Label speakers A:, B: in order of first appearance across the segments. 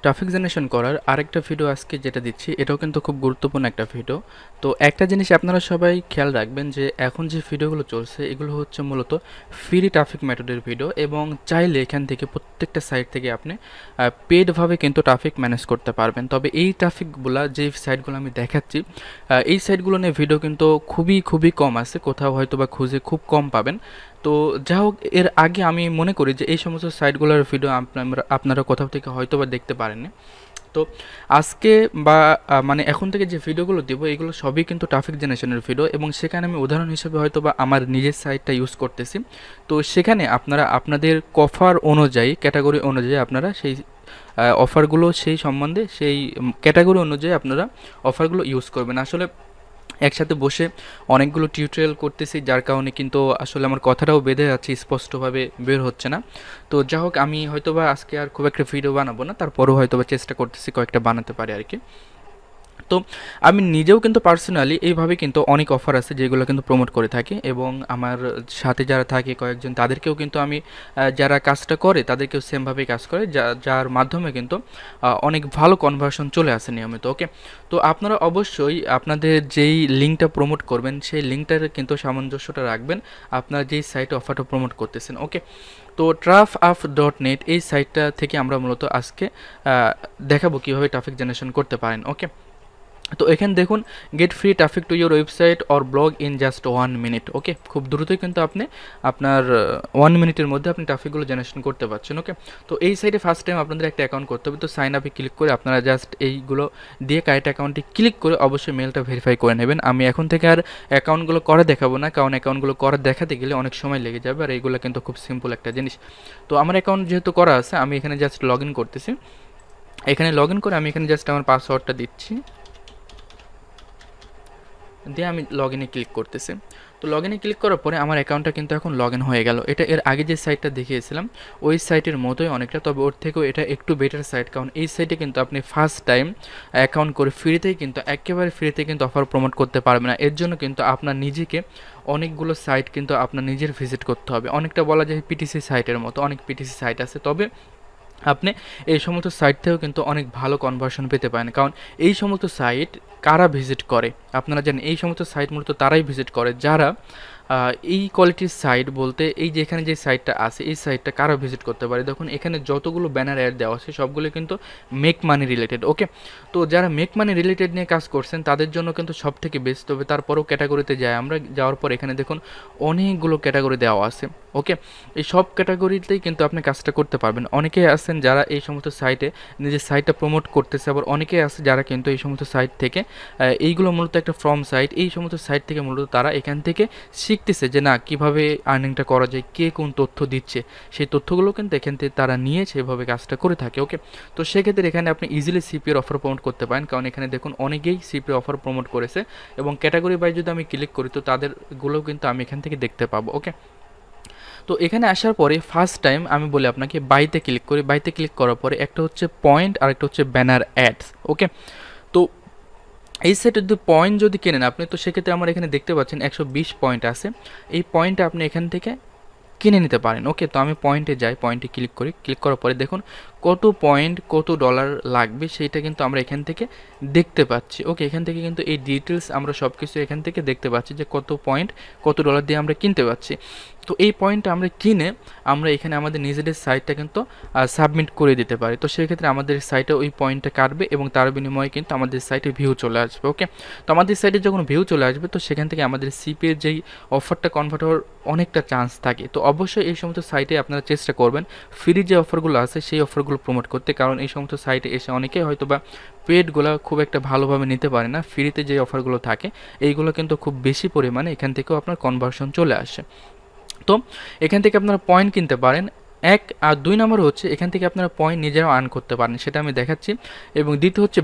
A: Traffic generation করার আরেকটা video আজকে যেটা দিচ্ছি এটাও কিন্তু খুব গুরুত্বপূর্ণ একটা ভিডিও। তো একটা জিনিস আপনারা সবাই খেয়াল রাখবেন যে এখন যে ভিডিওগুলো চলছে এগুলো হচ্ছে মূলত ফ্রি ট্রাফিক মেথডের ভিডিও, এবং চাইলে এখান থেকে প্রত্যেকটা সাইট থেকে আপনি পেডভাবে কিন্তু ট্রাফিক ম্যানেজ করতে পারবেন। তবে এই ট্রাফিকগুলো যে সাইটগুলো আমি দেখাচ্ছি এই সাইটগুলো নিয়ে ভিডিও কিন্তু খুবই কম আছে, কোথাও হয়তো বা খুঁজে খুব কম পাবেন। তো যা হোক, এর আগে আমি মনে করি যে এই সমস্ত সাইটগুলোর ভিডিও আপনারা কোথাও থেকে হয়তো বা দেখতে পারেননি। তো আজকে বা মানে এখন থেকে যে ভিডিওগুলো দেবো এগুলো সবই কিন্তু ট্রাফিক জেনারেশনের ভিডিও, এবং সেখানে আমি উদাহরণ হিসেবে হয়তো বা আমার নিজের সাইটটা ইউজ করতেছি। তো সেখানে আপনারা আপনাদের কফার অনুযায়ী, ক্যাটাগরি অনুযায়ী আপনারা সেই অফারগুলো, সেই সম্বন্ধে সেই ক্যাটাগরি অনুযায়ী আপনারা অফারগুলো ইউজ করবেন। আসলে একসাথে বসে অনেকগুলো টিউটোরিয়াল করতেছি, যার কারণে কিন্তু আসলে আমার কথাটাও বেঁধে যাচ্ছে, স্পষ্টভাবে বের হচ্ছে না। তো যা হোক, আমি হয়তোবা আজকে আর খুব একটা ভিডিও বানাবো না, তারপরেও হয়তোবা চেষ্টা করতেছি কয়েকটা বানাতে পারি আর কি। তো আমি নিজেও কিন্তু পার্সোনালি এইভাবে কিন্তু অনেক অফার আছে যেগুলো কিন্তু প্রমোট করে থাকি, এবং আমার সাথে যারা থাকে কয়েকজন তাদেরকেও কিন্তু আমি যারা কাজটা করে তাদেরকেও সেমভাবেই কাজ করে, যার মাধ্যমে কিন্তু অনেক ভালো কনভার্সন চলে আসে নিয়মিত। ওকে, তো আপনারা অবশ্যই আপনাদের যেই লিঙ্কটা প্রমোট করবেন সেই লিঙ্কটার কিন্তু সামঞ্জস্যটা রাখবেন আপনারা যেই সাইটে অফারটা প্রমোট করতেছেন। ওকে, তো TruffUp.net এই সাইটটা থেকে আমরা মূলত আজকে দেখাবো কীভাবে ট্রাফিক জেনারেশন করতে পারেন। ওকে, তো এখানে দেখুন, get free traffic to your website or blog in just 1 minute. Okay, খুব দ্রুতই কিন্তু আপনি আপনার 1 মিনিটের মধ্যে আপনি ট্রাফিকগুলো জেনারেশন করতে পারছেন। ওকে, তো এই সাইটে ফার্স্ট টাইম আপনাদের একটা অ্যাকাউন্ট করতে হবে। তো সাইন আপে ক্লিক করে আপনারা জাস্ট এইগুলো দিয়ে কারেক্ট অ্যাকাউন্টে ক্লিক করে অবশ্যই মেলটা ভেরিফাই করে নেবেন। আমি এখন থেকে আর অ্যাকাউন্টগুলো করে দেখাবো না, কারণ অ্যাকাউন্টগুলো করে দেখাতে গেলে অনেক সময় লেগে যাবে, আর এইগুলো কিন্তু খুব সিম্পল একটা জিনিস। তো আমার অ্যাকাউন্ট যেহেতু করা আছে, আমি এখানে জাস্ট লগ ইন করতেছি। এখানে লগ ইন করে আমি এখানে জাস্ট আমার পাসওয়ার্ডটা দিচ্ছি, দিয়ে আমি লগ ইনে ক্লিক করতেছি। তো লগ ইনে ক্লিক করার পরে আমার অ্যাকাউন্টটা কিন্তু এখন লগ ইন হয়ে গেল। এটা এর আগে যে সাইটটা দেখিয়েছিলাম ওই সাইটের মতোই অনেকটা, তবে ওর থেকেও এটা একটু বেটার সাইট, কারণ এই সাইটে কিন্তু আপনি ফার্স্ট টাইম অ্যাকাউন্ট করে ফ্রিতেই কিন্তু একেবারে ফ্রিতে কিন্তু অফার প্রমোট করতে পারবেন না। এর জন্য কিন্তু আপনার নিজেকে অনেকগুলো সাইট কিন্তু আপনার নিজের ভিজিট করতে হবে। অনেকটা বলা যায় পিটিসি সাইটের মতো, অনেক পিটিসি সাইট আছে, তবে আপনি এই সমস্ত সাইট থেকেও কিন্তু অনেক ভালো কনভার্সন পেতে পারেন, কারণ এই সমস্ত সাইট কারা ভিজিট করে আপনারা জানেন। এই সমস্ত সাইট মূলত তারাই ভিজিট করে যারা এই কোয়ালিটির সাইট বলতে, এই যে এখানে যে সাইটটা আছে এই সাইটটা কারা ভিজিট করতে পারে, দেখুন এখানে যতগুলো ব্যানার অ্যাড দেওয়া আছে সবগুলো কিন্তু মেক মানি রিলেটেড। ওকে, তো যারা মেক মানি রিলেটেড নিয়ে কাজ করছেন তাদের জন্য কিন্তু সব থেকে বেস্ট। তবে তারপরেও ক্যাটাগরিতে যাই আমরা, যাওয়ার পর এখানে দেখুন অনেকগুলো ক্যাটাগরি দেওয়া আছে। ওকে, এই সব ক্যাটাগরিতেই কিন্তু আপনি কাজটা করতে পারবেন। অনেকেই আছেন যারা এই সমস্ত সাইটে নিজের সাইটটা প্রমোট করতেছে, আবার অনেকেই আছে যারা কিন্তু এই সমস্ত সাইট থেকে এইগুলো মূলত একটা ফ্রম সাইট, এই সমস্ত সাইট থেকে মূলত তারা এখান থেকে শিখতেছে যে না কীভাবে আর্নিংটা করা যায়, কে কোন তথ্য দিচ্ছে, সেই তথ্যগুলো কিন্তু এখান থেকে তারা নিয়ে সেভাবে কাজটা করে থাকে। ওকে, তো সেক্ষেত্রে এখানে আপনি ইজিলি সিপিএর অফার প্রমোট করতে পারেন, কারণ এখানে দেখুন অনেকেই সিপি অফার প্রমোট করেছে, এবং ক্যাটাগরি বাই যদি আমি ক্লিক করি তো তাদেরগুলোও কিন্তু আমি এখান থেকে দেখতে পাবো। ওকে, তো এখানে আসার পরে ফার্স্ট টাইম আমি বলি আপনাকে বাইতে ক্লিক করি। বাইতে ক্লিক করার পরে একটা হচ্ছে পয়েন্ট আর একটা হচ্ছে ব্যানার অ্যাডস। ওকে, তো এই সেটের যদি পয়েন্ট যদি কেনেন আপনি, তো সেক্ষেত্রে আমার এখানে দেখতে পাচ্ছেন 120 পয়েন্ট আছে। এই পয়েন্টটা আপনি এখান থেকে কিনে নিতে পারেন। ওকে, তো আমি পয়েন্টে যাই, পয়েন্টে ক্লিক করি। ক্লিক করার পরে দেখুন কত পয়েন্ট কত ডলার লাগবে সেইটা কিন্তু আমরা এখান থেকে দেখতে পাচ্ছি। ওকে, এখান থেকে কিন্তু এই ডিটেলস আমরা সব কিছু এখান থেকে দেখতে পাচ্ছি যে কত পয়েন্ট কত ডলার দিয়ে আমরা কিনতে পারছি। তো এই পয়েন্টটা আমরা কিনে আমরা এখানে আমাদের নিজেদের সাইটটা কিন্তু সাবমিট করে দিতে পারি। তো সেক্ষেত্রে আমাদের সাইটে ওই পয়েন্টটা কাটবে এবং তার বিনিময়ে কিন্তু আমাদের সাইটে ভিউ চলে আসবে। ওকে, তো আমাদের সাইটে যখন ভিউ চলে আসবে তো সেখান থেকে আমাদের সিপের যেই অফারটা কনভার্ট হওয়ার অনেকটা চান্স থাকে। তো অবশ্যই এই সমস্ত সাইটে আপনারা চেষ্টা করবেন ফ্রি যে অফারগুলো আছে সেই অফারগুলো প্রমোট করতে, কারণ এই সমস্ত সাইটে এসে অনেকেই হয়তো বা পেডগুলো খুব একটা ভালোভাবে নিতে পারে না। ফ্রিতে যে অফারগুলো থাকে এইগুলো কিন্তু খুব বেশি পরিমাণে এখান থেকেও আপনার কনভার্সন চলে আসে। তো এখান থেকে আপনারা পয়েন্ট কিনতে পারেন এক, আর 2 নম্বর হচ্ছে এখান থেকে আপনারা পয়েন্ট নিজেরাও আর্ন করতে পারেন, সেটা আমি দেখাচ্ছি। এবং দ্বিতীয় হচ্ছে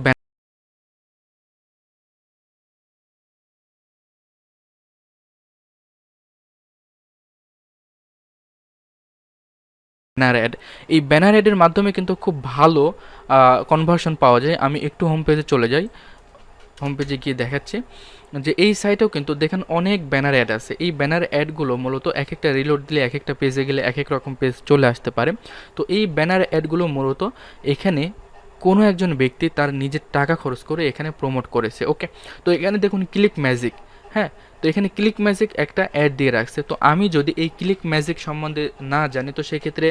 A: ব্যানার অ্যাড। এই ব্যানার অ্যাডের মাধ্যমে কিন্তু খুব ভালো কনভার্সন পাওয়া যায়। আমি একটু হোম পেজে চলে যাই, হোম পেজে গিয়ে দেখাচ্ছি যে এই সাইটেও কিন্তু দেখেন অনেক ব্যানার অ্যাড আছে। এই ব্যানার অ্যাডগুলো মূলত এক একটা রিলোড দিলে এক একটা পেজে গেলে এক এক রকম পেজ চলে আসতে পারে। তো এই ব্যানার অ্যাডগুলো মূলত এখানে কোনো একজন ব্যক্তি তার নিজের টাকা খরচ করে এখানে প্রমোট করেছে। ওকে, তো এখানে দেখুন ক্লিক ম্যাজিক, হ্যাঁ, তো এখানে ক্লিক ম্যাজিক একটা অ্যাড দিয়ে রাখছে। তো আমি যদি এই ক্লিক ম্যাজিক সম্বন্ধে না জানি, তো সেক্ষেত্রে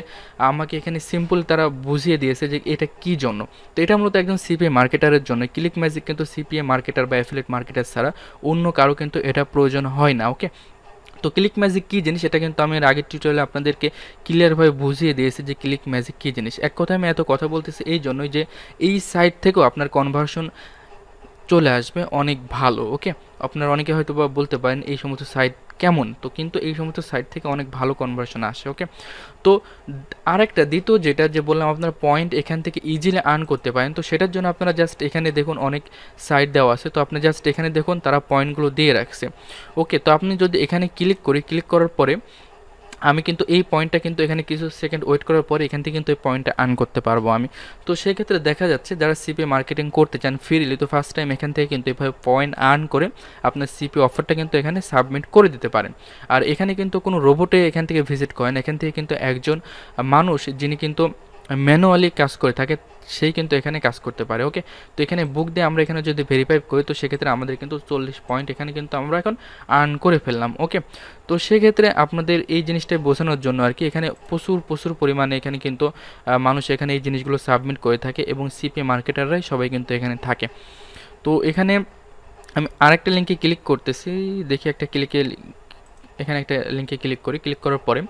A: আমাকে এখানে সিম্পল তারা বুঝিয়ে দিয়েছে যে এটা কী জন্য। তো এটা মূলত একজন সিপিএ মার্কেটারের জন্য। ক্লিক ম্যাজিক কিন্তু সিপিএ মার্কেটার বা অ্যাফিলিয়েট মার্কেটার ছাড়া অন্য কারো কিন্তু এটা প্রয়োজন হয় না। ওকে, তো ক্লিক ম্যাজিক কী জিনিস এটা কিন্তু আমি এর আগের টিউটোরিয়ালে আপনাদেরকে ক্লিয়ারভাবে বুঝিয়ে দিয়েছি যে ক্লিক ম্যাজিক কী জিনিস। এক কথায় আমি এত কথা বলতেছি এই জন্যই যে এই সাইট থেকেও আপনার কনভার্সন চলে আসবে অনেক ভালো। ওকে, আপনারা অনেকে হয়তো বা বলতে পারেন এই সমস্ত সাইট কেমন, তো কিন্তু এই সমস্ত সাইট থেকে অনেক ভালো কনভার্সন আসে। ওকে, তো আরেকটা দ্বিতীয় যেটা যে বললাম আপনারা পয়েন্ট এখান থেকে ইজিলি আর্ন করতে পারেন, তো সেটার জন্য আপনারা জাস্ট এখানে দেখুন অনেক সাইট দেওয়া আছে, তো আপনি জাস্ট এখানে দেখুন তারা পয়েন্টগুলো দিয়ে রাখছে। ওকে, তো আপনি যদি এখানে ক্লিক করি, ক্লিক করার পরে আমি কিন্তু এই পয়েন্টটা কিন্তু এখানে কিছু সেকেন্ড ওয়েট করার পরে এখান থেকে কিন্তু এই পয়েন্টটা আর্ন করতে পারবো আমি। তো সেক্ষেত্রে দেখা যাচ্ছে যারা সিপি মার্কেটিং করতে চান ফ্রিলি, তো ফার্স্ট টাইম এখান থেকে কিন্তু এভাবে পয়েন্ট আর্ন করে আপনার সিপি অফারটা কিন্তু এখানে সাবমিট করে দিতে পারেন। আর এখানে কিন্তু কোনো রোবটে এখান থেকে ভিজিট করেন, এখান থেকে কিন্তু একজন মানুষ যিনি কিন্তু ম্যানুয়ালি কাজ করে থাকে সেই কিন্তু এখানে কাজ করতে পারে। ওকে, তো এখানে বুক দিয়ে আমরা এখানে যদি ভেরিফাই করি, তো সেক্ষেত্রে আমাদের কিন্তু 40 পয়েন্ট এখানে কিন্তু আমরা এখন আর্ন করে ফেললাম। ওকে, তো সেক্ষেত্রে আপনাদের এই জিনিসটাই বোঝানোর জন্য আর কি এখানে প্রচুর পরিমাণে এখানে কিন্তু মানুষ এখানে এই জিনিসগুলো সাবমিট করে থাকে এবং সিপি মার্কেটাররাই সবাই কিন্তু এখানে থাকে। তো এখানে আমি আরেকটা লিঙ্কে ক্লিক করতেছি, দেখি একটা এখানে একটা লিঙ্কে ক্লিক করি, ক্লিক করার পরে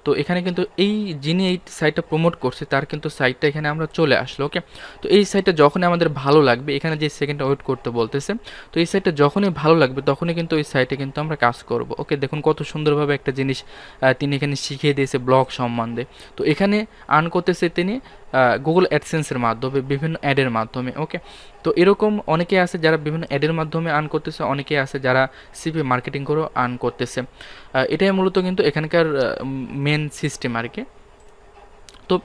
A: তো এখানে কিন্তু এই যিনি এই সাইটটা প্রমোট করছে তার কিন্তু সাইটটা এখানে আমরা চলে আসলো। ওকে, তো এই সাইটটা যখনই আমাদের ভালো লাগবে, এখানে যে সেকেন্ডটা ওয়েট করতে বলতেছে, তো এই সাইটটা যখনই ভালো লাগবে তখনই কিন্তু ওই সাইটে কিন্তু আমরা কাজ করব। ওকে, দেখুন কত সুন্দরভাবে একটা জিনিস তিনি এখানে শিখিয়ে দিয়েছে ব্লগ সম্বন্ধে। তো এখানে আর্ন করতেছে তিনি গুগল অ্যাডসেন্সের মাধ্যমে, বিভিন্ন অ্যাডের মাধ্যমে। ওকে, তো এরকম অনেকে আছে যারা বিভিন্ন অ্যাডের মাধ্যমে আর্ন করতেছে, অনেকে আছে যারা সিপি মার্কেটিং করেও আর্ন করতেছে। এটাই মূলত কিন্তু এখানকার মেন সিস্টেম আর কি। তো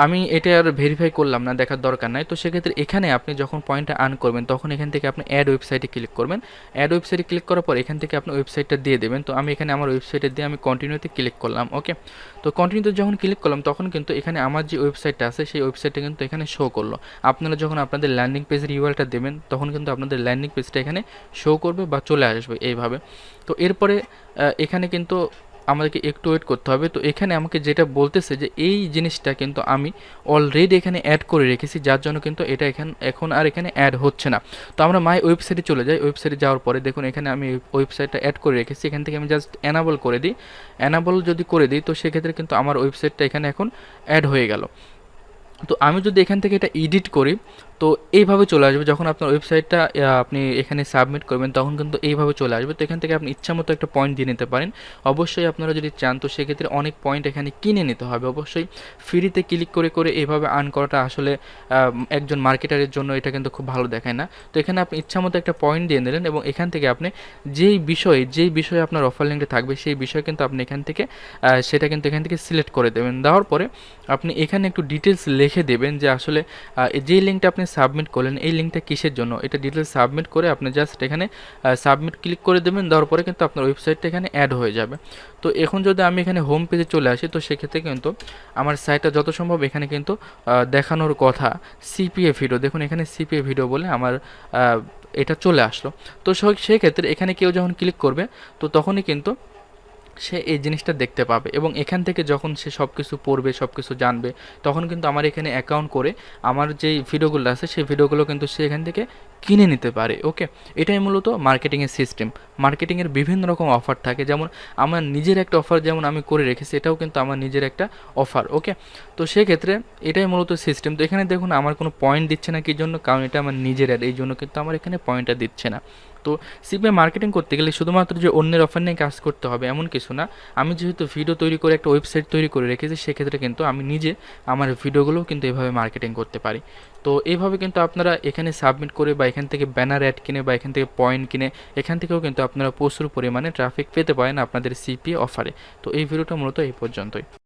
A: আমি এটা আর ভেরিফাই করলাম না, দেখার দরকার নাই। তো সেক্ষেত্রে এখানে আপনি যখন পয়েন্টটা আর্ন করবেন তখন এখান থেকে আপনি অ্যাড ওয়েবসাইটে ক্লিক করবেন। অ্যাড ওয়েবসাইটে ক্লিক করার পর এখান থেকে আপনি ওয়েবসাইটটা দিয়ে দেবেন। তো আমি এখানে আমার ওয়েবসাইটে দিয়ে আমি কন্টিনিউতে ক্লিক করলাম। ওকে, তো কন্টিনিউতে যখন ক্লিক করলাম তখন কিন্তু এখানে আমার যে ওয়েবসাইটটা আছে সেই ওয়েবসাইটটা কিন্তু এখানে শো করলো। আপনারা যখন আপনাদের ল্যান্ডিং পেজের ইউআরএলটা দেবেন তখন কিন্তু আপনাদের ল্যান্ডিং পেজটা এখানে শো করবে বা চলে আসবে এইভাবে। তো এরপরে এখানে কিন্তু আমাদেরকে একটু ওয়েট করতে হবে। তো এখানে আমাকে যেটা বলতেছে যে এই জিনিসটা কিন্তু আমি অলরেডি এখানে অ্যাড করে রেখেছি, যার জন্য কিন্তু এটা এখন আর এখানে অ্যাড হচ্ছে না। তো আমরা মাই ওয়েবসাইটে চলে যাই। ওয়েবসাইটে যাওয়ার পরে দেখুন এখানে আমি ওয়েবসাইটটা অ্যাড করে রেখেছি, এখান থেকে আমি জাস্ট অ্যানাবল করে দিই। অ্যানাবল যদি করে দিই তো সেক্ষেত্রে কিন্তু আমার ওয়েবসাইটটা এখানে এখন অ্যাড হয়ে গেল। তো আমি যদি এখান থেকে এটা এডিট করি তো এইভাবে চলে আসবে। যখন আপনার ওয়েবসাইটটা আপনি এখানে সাবমিট করবেন তখন কিন্তু এইভাবে চলে আসবে। তো এখান থেকে আপনি ইচ্ছামতো একটা পয়েন্ট দিয়ে নিতে পারেন। অবশ্যই আপনারা যদি চান তো সেক্ষেত্রে অনেক পয়েন্ট এখানে কিনে নিতে হবে। অবশ্যই ফ্রিতে ক্লিক করে এইভাবে আর্ন করাটা আসলে একজন মার্কেটারের জন্য এটা কিন্তু খুব ভালো দেখায় না। তো এখানে আপনি ইচ্ছামতো একটা পয়েন্ট দিয়ে নিলেন এবং এখান থেকে আপনি যেই বিষয়ে আপনার অফার লিঙ্কটা থাকবে সেই বিষয় কিন্তু আপনি এখান থেকে সেটা কিন্তু এখান থেকে সিলেক্ট করে দেবেন। দেওয়ার পরে আপনি এখানে একটু ডিটেলস লিখে দেবেন যে আসলে যেই লিঙ্কটা আপনি সাবমিট করলেন এই লিঙ্কটা কিসের জন্য, এটা ডিটেলস সাবমিট করে আপনি জাস্ট এখানে সাবমিট ক্লিক করে দেবেন। দেওয়ার পরে কিন্তু আপনার ওয়েবসাইটটা এখানে অ্যাড হয়ে যাবে। তো এখন যদি আমি এখানে হোম পেজে চলে আসি তো সেক্ষেত্রে কিন্তু আমার সাইটটা যত সম্ভব এখানে কিন্তু দেখানোর কথা সিপিএ ভিডিও, দেখুন এখানে সিপিএ ভিডিও বলে আমার এটা চলে আসলো। তো সেক্ষেত্রে এখানে কেউ যখন ক্লিক করবে তো তখনই কিন্তু সে এই জিনিসটা দেখতে পাবে এবং এখান থেকে যখন সে সব কিছু পড়বে, সব কিছু জানবে, তখন কিন্তু আমার এখানে অ্যাকাউন্ট করে আমার যেই ভিডিওগুলো আছে সেই ভিডিওগুলো কিন্তু সে এখান থেকে কিনে নিতে পারে। ওকে, এটাই মূলত মার্কেটিংয়ের সিস্টেম। মার্কেটিংয়ের বিভিন্ন রকম অফার থাকে, যেমন আমার নিজের একটা অফার যেমন আমি করে রেখেছি, এটাও কিন্তু আমার নিজের একটা অফার। ওকে, তো সেক্ষেত্রে এটাই মূলত সিস্টেম। তো এখানে দেখুন আমার কোনো পয়েন্ট দিচ্ছে না, কি জন্য? কারণ এটা আমার নিজের অ্যাড, এই জন্য কিন্তু আমার এখানে পয়েন্টটা দিচ্ছে না। তো সিপিএ মার্কেটিং করতে গেলে শুধুমাত্র যে অন্যের অফার নিয়ে কাজ করতে হবে এমন কিছু না। আমি যেহেতু ভিডিও তৈরি করে একটা ওয়েবসাইট তৈরি করে রেখেছি সেক্ষেত্রে কিন্তু আমি নিজে আমার ভিডিওগুলোও কিন্তু এভাবে মার্কেটিং করতে পারি। তো এইভাবে কিন্তু আপনারা এখানে সাবমিট করে বা এখান থেকে ব্যানার অ্যাড কিনে বা এখান থেকে পয়েন্ট কিনে এখান থেকেও কিন্তু আপনারা প্রচুর পরিমাণে ট্রাফিক পেতে পারেন আপনাদের সিপিএ অফারে। তো এই ভিডিওটা মূলত এই পর্যন্তই।